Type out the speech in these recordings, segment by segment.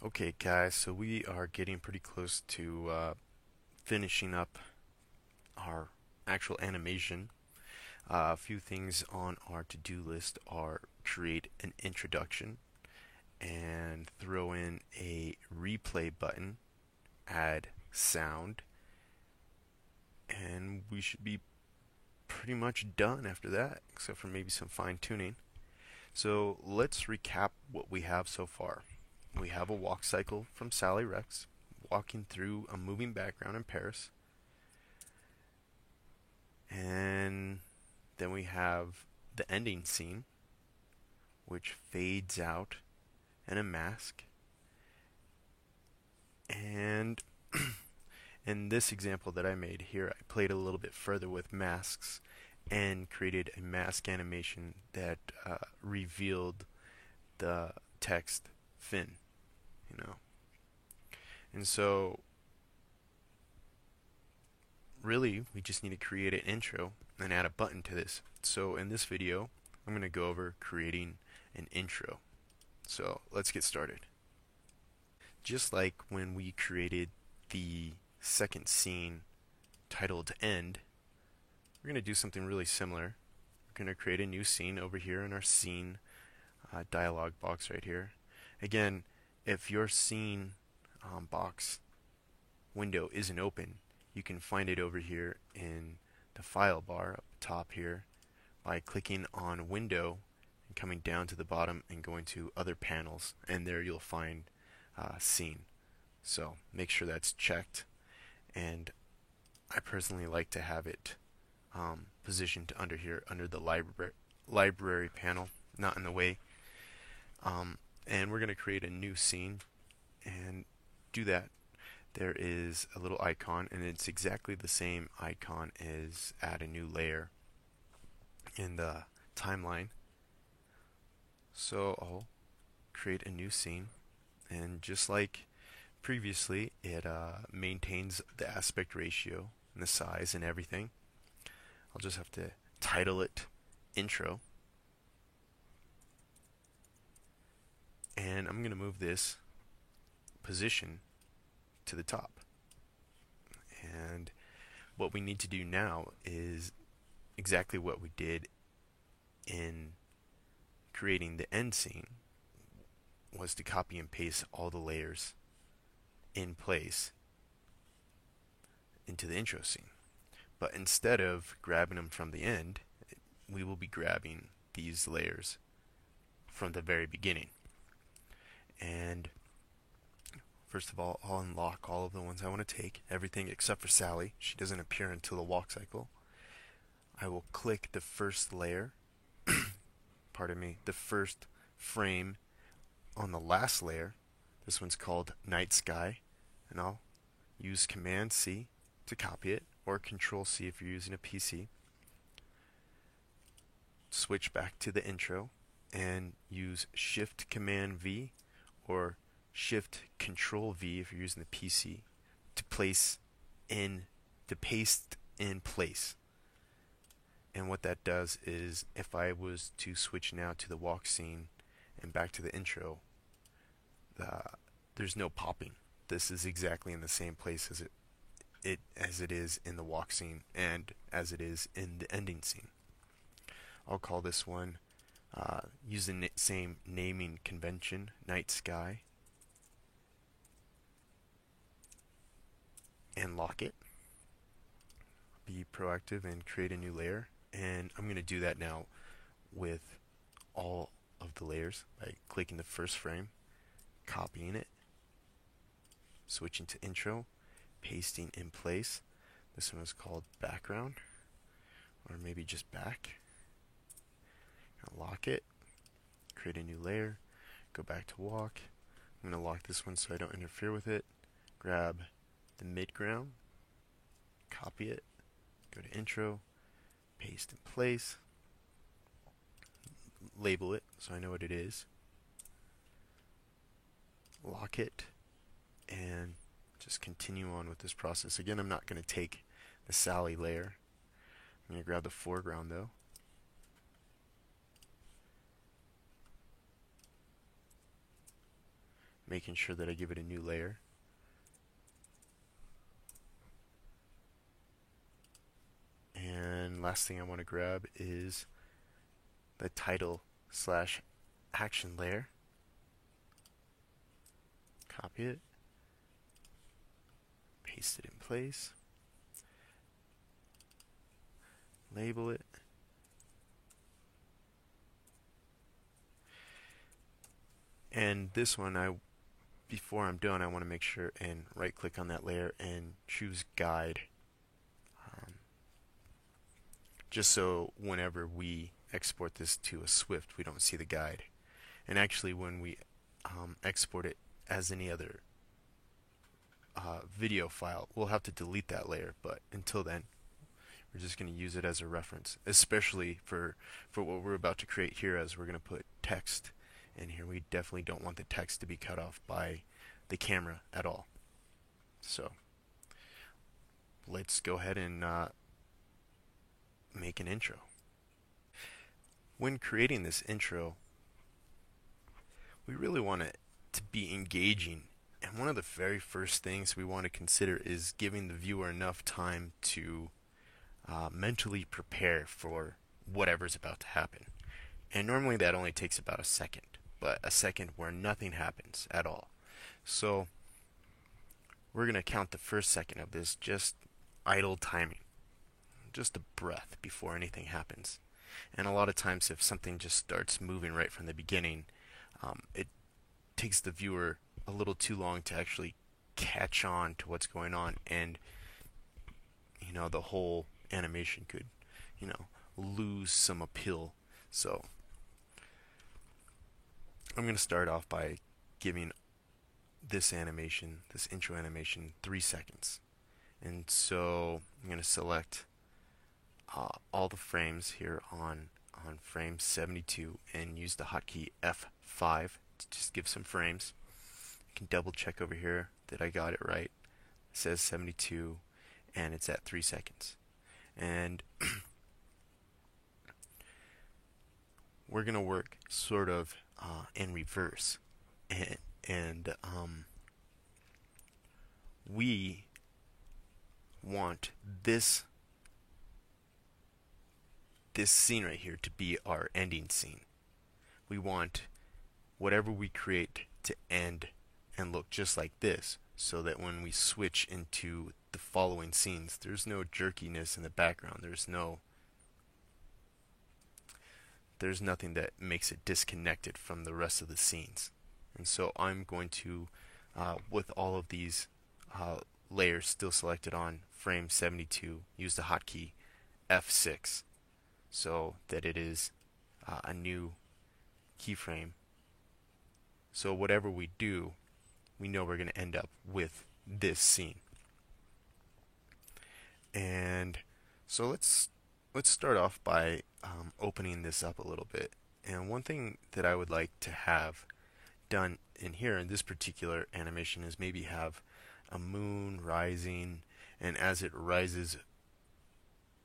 Okay, guys, so we are getting pretty close to finishing up our actual animation. A few things on our to-do list are create an introduction and throw in a replay button, add sound, and we should be pretty much done after that, except for maybe some fine tuning. So let's recap what we have so far. We have a walk cycle from Sally Rex, walking through a moving background in Paris. And then we have the ending scene, which fades out in a mask. And in this example that I made here, I played a little bit further with masks and created a mask animation that revealed the text Finn, you know. And so really we just need to create an intro and add a button to this. So in this video, I'm going to go over creating an intro. So let's get started. Just like when we created the second scene titled End, we're going to do something really similar. We're going to create a new scene over here in our scene dialog box right here. Again, if your scene box window isn't open, you can find it over here in the file bar up top here by clicking on Window and coming down to the bottom and going to Other Panels, and there you'll find Scene. So make sure that's checked, and I personally like to have it positioned under here under the library panel, not in the way. And we're going to create a new scene and do that. There is a little icon, and it's exactly the same icon as add a new layer in the timeline. So I'll create a new scene, and just like previously, it maintains the aspect ratio and the size and everything. I'll just have to title it intro, and I'm going to move this position to the top. And what we need to do now is exactly what we did in creating the end scene, was to copy and paste all the layers in place into the intro scene. But instead of grabbing them from the end, we will be grabbing these layers from the very beginning. And first of all, I'll unlock all of the ones I want to take, everything except for Sally. She doesn't appear until the walk cycle. I will click the first layer, pardon me, the first frame on the last layer. This one's called Night Sky, and I'll use Command C to copy it, or Control C if you're using a PC. Switch back to the intro and use Shift Command V or Shift Control V if you're using the PC to paste in place. And what that does is, if I was to switch now to the walk scene and back to the intro, there's no popping. This is exactly in the same place as it is in the walk scene and as it is in the ending scene. I'll call this one, use the same naming convention, Night Sky, and lock it. Be proactive and create a new layer. And I'm going to do that now with all of the layers by clicking the first frame, copying it, switching to intro, pasting in place. This one is called background, or maybe just back. Lock it, create a new layer, go back to walk. I'm going to lock this one so I don't interfere with it. Grab the midground, copy it, go to intro, paste in place, label it so I know what it is, lock it, and just continue on with this process. Again, I'm not going to take the Sally layer. I'm going to grab the foreground though. making sure that I give it a new layer. And last thing I want to grab is the title slash action layer. Copy it, paste it in place, label it, and this one, before I'm done, I want to make sure and right click on that layer and choose guide, just so whenever we export this to a Swift we don't see the guide. And actually when we export it as any other video file, we'll have to delete that layer, but until then we're just going to use it as a reference, especially for what we're about to create here, as we're going to put text in here. We definitely don't want the text to be cut off by the camera at all. So let's go ahead and make an intro. When creating this intro, we really want it to be engaging, and one of the very first things we want to consider is giving the viewer enough time to mentally prepare for whatever's about to happen. And normally that only takes about a second, but a second where nothing happens at all. So we're going to count the first second of this just idle timing, just a breath before anything happens. And a lot of times if something just starts moving right from the beginning, it takes the viewer a little too long to actually catch on to what's going on, and the whole animation could lose some appeal. So I'm going to start off by giving this animation, this intro animation, 3 seconds. And so I'm going to select all the frames here on frame 72 and use the hotkey F5 to just give some frames. You can double check over here that I got it right. It says 72 and it's at 3 seconds. And we're going to work sort of in reverse. And we want this scene right here to be our ending scene. We want whatever we create to end and look just like this, so that when we switch into the following scenes, there's no jerkiness in the background. There's nothing that makes it disconnected from the rest of the scenes. And so I'm going to, with all of these layers still selected on frame 72, use the hotkey F6 so that it is a new keyframe. So whatever we do, we know we're going to end up with this scene. And so let's start off by opening this up a little bit. And one thing that I would like to have done in here in this particular animation is maybe have a moon rising, and as it rises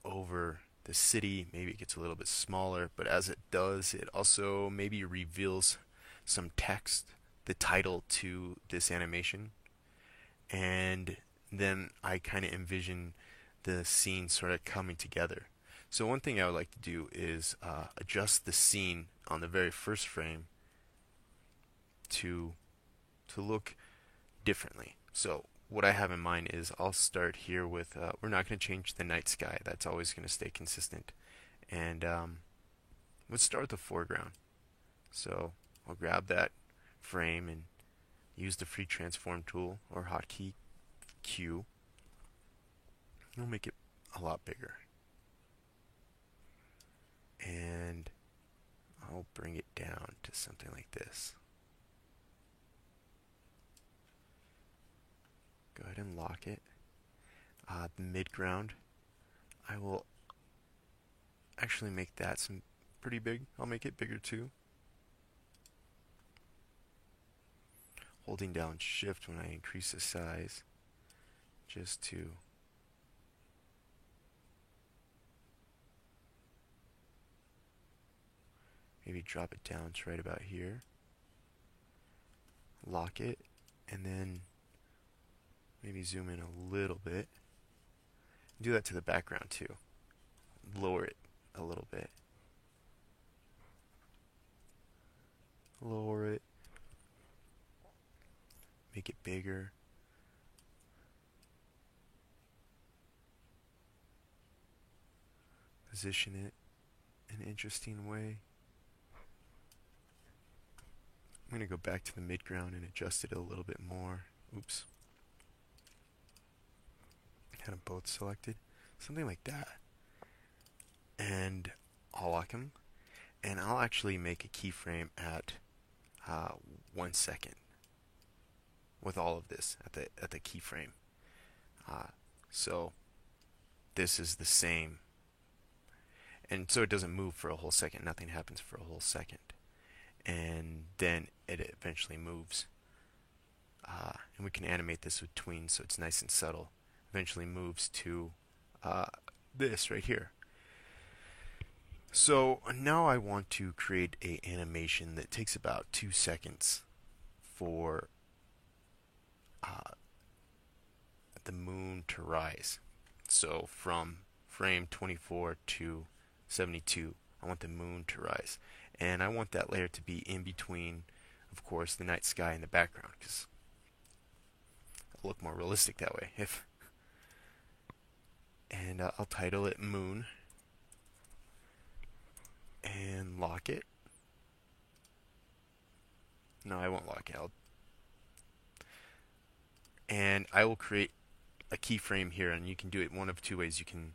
over the city, maybe it gets a little bit smaller, but as it does, it also maybe reveals some text, the title to this animation. And then I kind of envision the scene sort of coming together. So one thing I would like to do is adjust the scene on the very first frame to look differently. So what I have in mind is I'll start here with, we're not going to change the night sky. That's always going to stay consistent. And let's start with the foreground. So I'll grab that frame and use the free transform tool or hotkey Q. We'll make it a lot bigger. And I'll bring it down to something like this. Go ahead and lock it. The midground, I will actually make that some pretty big. I'll make it bigger too. Holding down shift when I increase the size, just to maybe drop it down to right about here. lock it, and then maybe zoom in a little bit. Do that to the background too. Lower it a little bit. Lower it. Make it bigger. Position it in an interesting way. I'm going to go back to the midground and adjust it a little bit more. Oops. Had them both selected. Something like that. And I'll lock them. And I'll actually make a keyframe at 1 second with all of this at the keyframe. So this is the same. And so it doesn't move for a whole second. Nothing happens for a whole second. And then it eventually moves. And we can animate this with tween so it's nice and subtle. Eventually moves to this right here. So now I want to create a animation that takes about 2 seconds for the moon to rise. So from frame 24 to 72, I want the moon to rise. And I want that layer to be in between, of course, the night sky and the background, because it'll look more realistic that way. And I'll title it Moon and lock it. No, I won't lock it. And I will create a keyframe here, and you can do it one of two ways. You can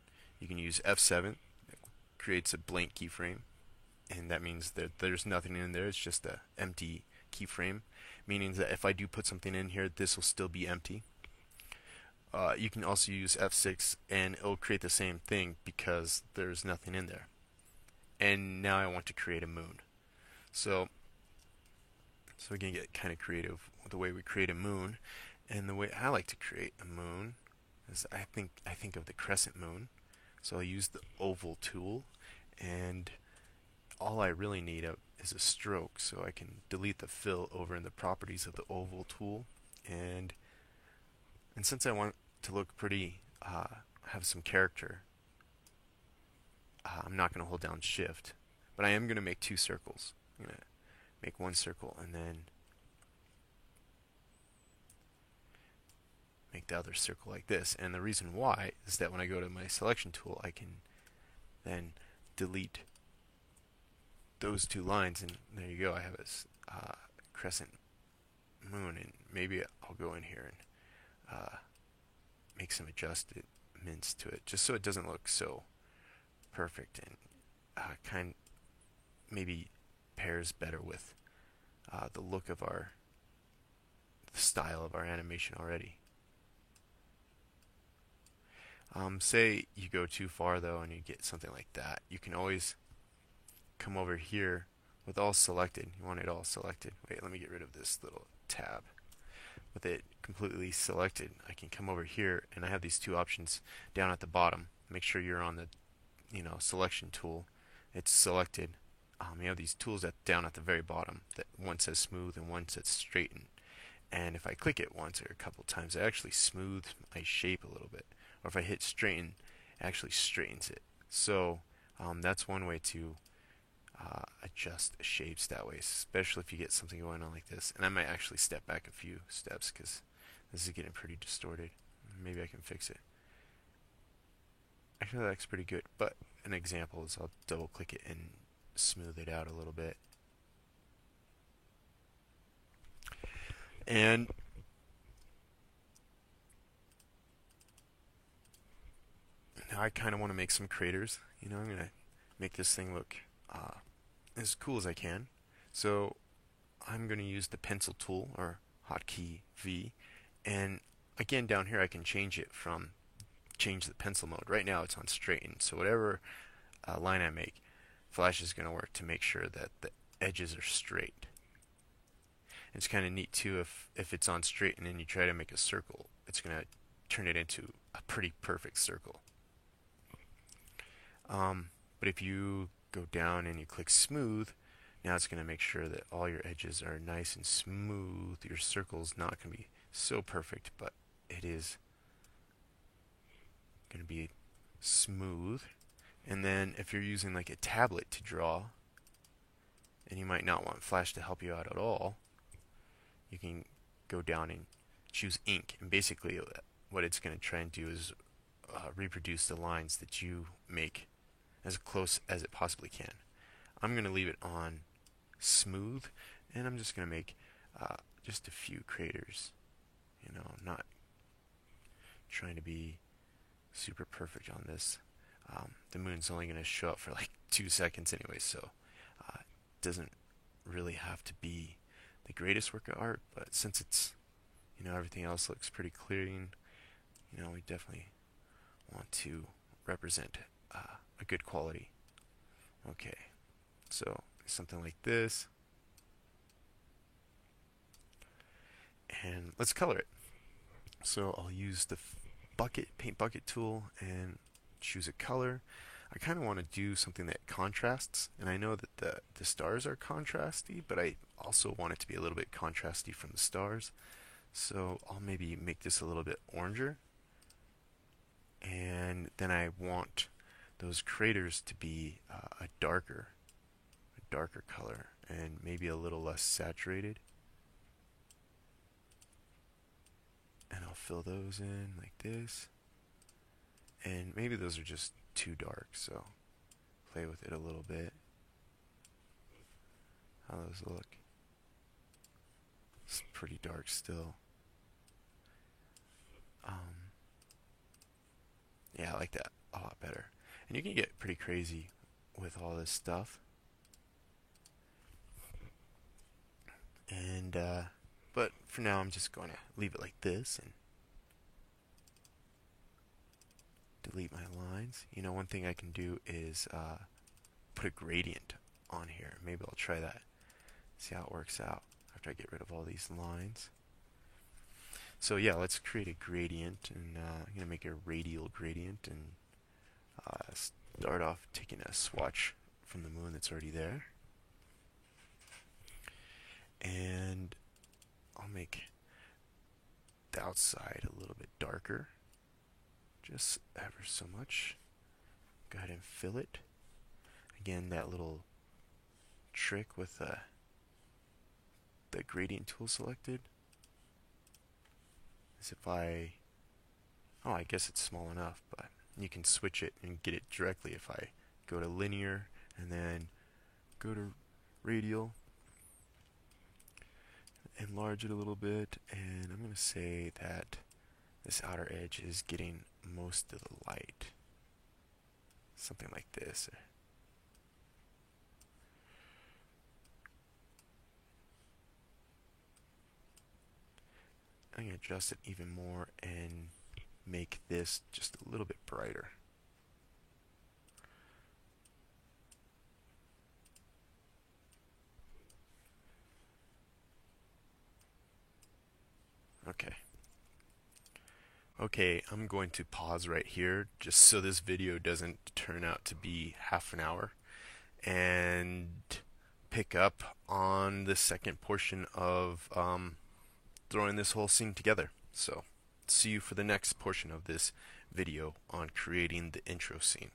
use F7, it creates a blank keyframe, and that means that there's nothing in there. It's just an empty keyframe, meaning that if I do put something in here, this will still be empty. You can also use F6, and it'll create the same thing because there's nothing in there. And now I want to create a moon. So we can get kind of creative with the way we create a moon. And the way I like to create a moon is I think of the crescent moon. So I'll use the oval tool, and all I really need is a stroke, so I can delete the fill over in the properties of the oval tool. And since I want to look pretty, have some character, I'm not going to hold down shift, but I am going to make 2 circles. I'm going to make 1 circle and then make the other circle like this. And the reason why is that when I go to my selection tool, I can then delete those 2 lines, and there you go. I have a crescent moon, and maybe I'll go in here and make some adjustments to it, just so it doesn't look so perfect, and maybe pairs better with the look of the style of our animation already. Say you go too far though and you get something like that, you can always come over here with all selected. You want it all selected. Wait, let me get rid of this little tab. With it completely selected, I can come over here, and I have these 2 options down at the bottom. Make sure you're on the selection tool. It's selected. You have these tools down at the very bottom. That one says smooth and one says straighten. And if I click it once or a couple times, it actually smooths my shape a little bit. Or if I hit straighten, it actually straightens it. So that's one way to adjust shapes that way, especially if you get something going on like this. And I might actually step back a few steps because this is getting pretty distorted. Maybe I can fix it. Actually, that looks pretty good, but an example is I'll double click it and smooth it out a little bit. And now I kind of want to make some craters. I'm going to make this thing look as cool as I can. So I'm going to use the pencil tool, or hotkey V, and again down here I can change the pencil mode. Right now it's on straighten, so whatever line I make, Flash is going to work to make sure that the edges are straight. It's kind of neat too if it's on straighten and you try to make a circle, it's going to turn it into a pretty perfect circle. But if you go down and you click smooth, Now it's going to make sure that all your edges are nice and smooth. Your circle's not going to be so perfect, but it is going to be smooth. And then if you're using like a tablet to draw, and you might not want Flash to help you out at all, you can go down and choose ink. And basically what it's going to try and do is reproduce the lines that you make as close as it possibly can. I'm going to leave it on smooth, and I'm just going to make just a few craters. You know, I'm not trying to be super perfect on this. The moon's only going to show up for like 2 seconds anyway, so it doesn't really have to be the greatest work of art, but since it's, you know, everything else looks pretty clean, you know, we definitely want to represent a good quality. Okay, so something like this, and let's color it. So I'll use the paint bucket tool and choose a color. I kind of want to do something that contrasts, and I know that the stars are contrasty, but I also want it to be a little bit contrasty from the stars. So I'll maybe make this a little bit oranger, and then I want those craters to be a darker color and maybe a little less saturated. And I'll fill those in like this. And maybe those are just too dark, so play with it a little bit. How those look? It's pretty dark still. Yeah, I like that a lot better. And you can get pretty crazy with all this stuff. And but for now, I'm just going to leave it like this and delete my lines. You know, one thing I can do is put a gradient on here. Maybe I'll try that. See how it works out after I get rid of all these lines. So yeah, let's create a gradient, and I'm going to make a radial gradient and start off taking a swatch from the moon that's already there. And I'll make the outside a little bit darker, just ever so much. Go ahead and fill it. Again, that little trick with the gradient tool selected is if I guess it's small enough, but you can switch it and get it directly if I go to linear and then go to radial, enlarge it a little bit, and I'm going to say that this outer edge is getting most of the light. Something like this. I'm going to adjust it even more and make this just a little bit brighter. Okay, I'm going to pause right here just so this video doesn't turn out to be half an hour, and pick up on the second portion of throwing this whole scene together. So, see you for the next portion of this video on creating the intro scene.